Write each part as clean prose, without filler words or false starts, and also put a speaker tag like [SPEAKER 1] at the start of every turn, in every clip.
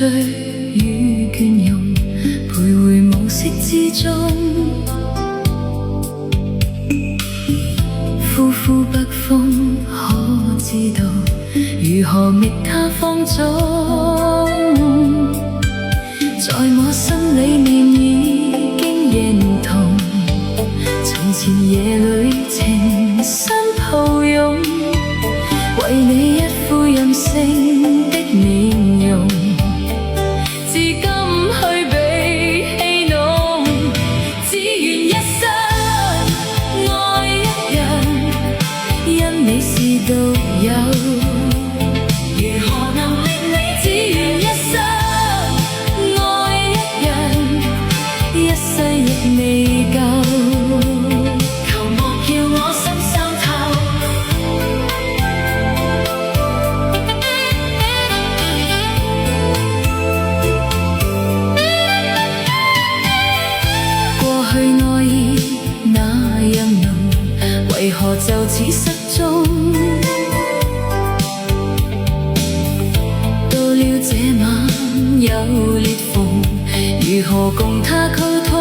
[SPEAKER 1] 醉與倦容，徘徊無色之中。呼呼北風，可知道如何覓他芳蹤？在我心裏面已經認同，從前夜裏情深抱擁，為你一副任性的面容，至今去比戲弄，只願一生愛一人，因你是獨有。如何能令你只願一生愛一人，一世亦未夠，求莫叫我心傷透。過去愛意那樣濃，為何就此失蹤？到了這晚有裂縫，如何共他溝通？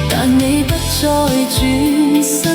[SPEAKER 1] 但你不再轉身。